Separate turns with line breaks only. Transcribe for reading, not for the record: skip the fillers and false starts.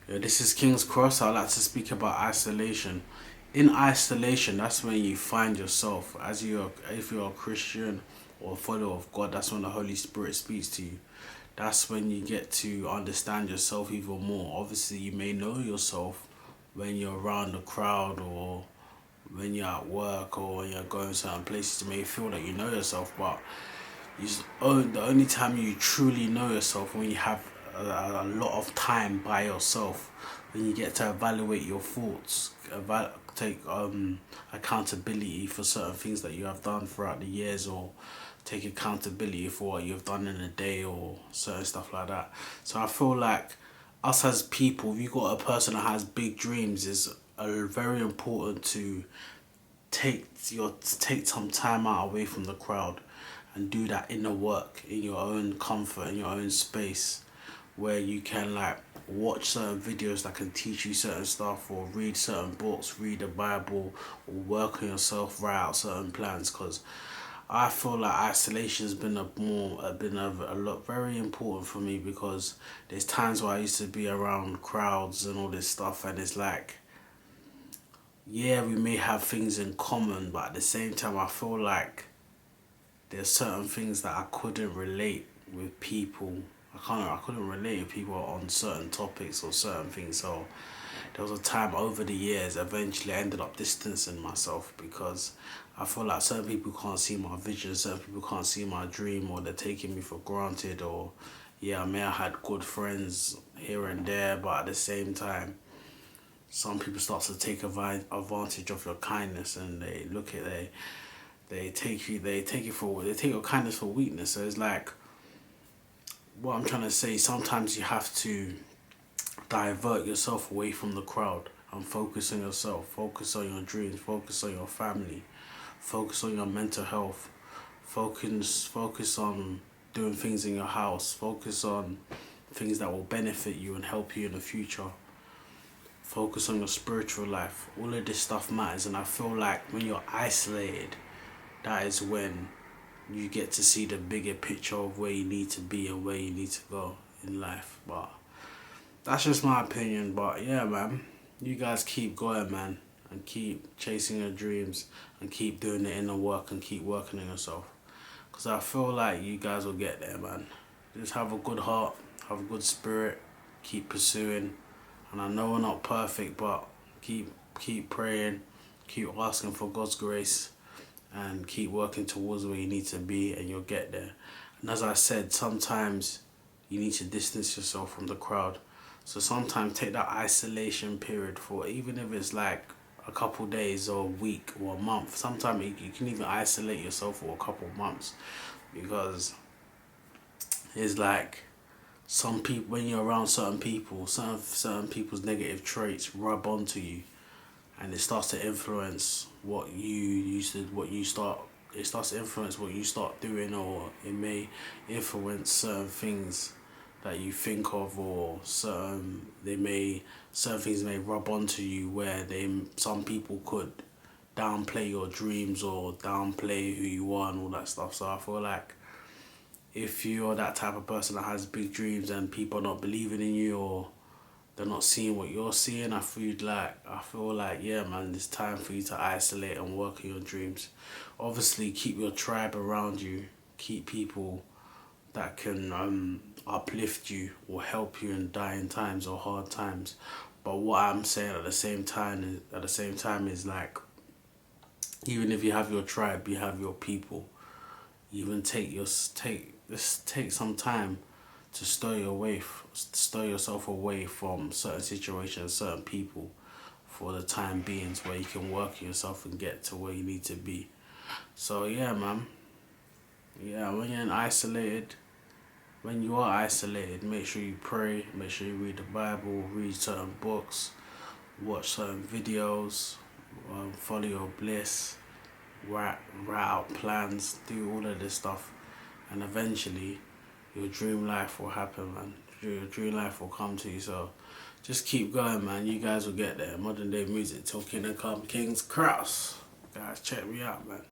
Yeah, this is King's Cross. I'd like to speak about isolation. In isolation, that's when you find yourself. If you're a Christian or a follower of God, that's when the Holy Spirit speaks to you. That's when you get to understand yourself even more. Obviously, you may know yourself when you're around the crowd or when you're at work or when you're going certain places. You may feel that you know yourself, but the only time you truly know yourself when you have a lot of time by yourself, when you get to evaluate your thoughts, take accountability for certain things that you have done throughout the years, or take accountability for what you've done in a day or certain stuff like that. So I feel like us as people, if you got a person that has big dreams, is very important to take some time out away from the crowd and do that inner work in your own comfort, in your own space, where you can like watch certain videos that can teach you certain stuff, or read certain books, read the Bible, or work on yourself, write out certain plans. Because I feel like isolation has been a lot very important for me, because there's times where I used to be around crowds and all this stuff, and it's like, yeah, we may have things in common, but at the same time I feel like there's certain things that I couldn't relate with people. I couldn't relate with people on certain topics or certain things. So there was a time over the years, eventually I ended up distancing myself, because I feel like certain people can't see my vision, certain people can't see my dream, or they're taking me for granted. Or yeah, I may have had good friends here and there, but at the same time some people start to take advantage of your kindness, and they take your kindness for weakness. So it's like, what I'm trying to say, sometimes you have to divert yourself away from the crowd and focus on yourself, focus on your dreams, focus on your family, focus on your mental health, focus on doing things in your house, focus on things that will benefit you and help you in the future. Focus on your spiritual life. All of this stuff matters, and I feel like when you're isolated, that is when you get to see the bigger picture of where you need to be and where you need to go in life. But that's just my opinion. But yeah, man, you guys keep going, man, and keep chasing your dreams, and keep doing the inner work, and keep working on yourself. Because I feel like you guys will get there, man. Just have a good heart, have a good spirit, keep pursuing. And I know we're not perfect, but keep praying, keep asking for God's grace, and keep working towards where you need to be, and you'll get there. And as I said, sometimes you need to distance yourself from the crowd. So sometimes take that isolation period, for even if it's like a couple days or a week or a month. Sometimes you can even isolate yourself for a couple months, because it's like, some people, when you're around certain people, certain people's negative traits rub onto you, and it starts to influence it starts to influence what you start doing, or it may influence certain things that you think of, or certain things may rub onto you, where some people could downplay your dreams or downplay who you are and all that stuff. So I feel like, if you're that type of person that has big dreams and people are not believing in you, or they're not seeing what you're seeing, I feel like, yeah, man, it's time for you to isolate and work on your dreams. Obviously, keep your tribe around you. Keep people that can uplift you or help you in dying times or hard times. But what I'm saying at the same time is like, even if you have your tribe, you have your people. Even take some time to stir yourself away from certain situations, certain people, for the time being, where you can work on yourself and get to where you need to be. So yeah, man. Yeah, when you are isolated, make sure you pray, make sure you read the Bible, read certain books, watch certain videos, follow your bliss, write out plans, do all of this stuff, and eventually your dream life will happen, man. Your dream life will come to you. So just keep going, man. You guys will get there. Modern day music, talking and come King's Cross. Guys, check me out, man.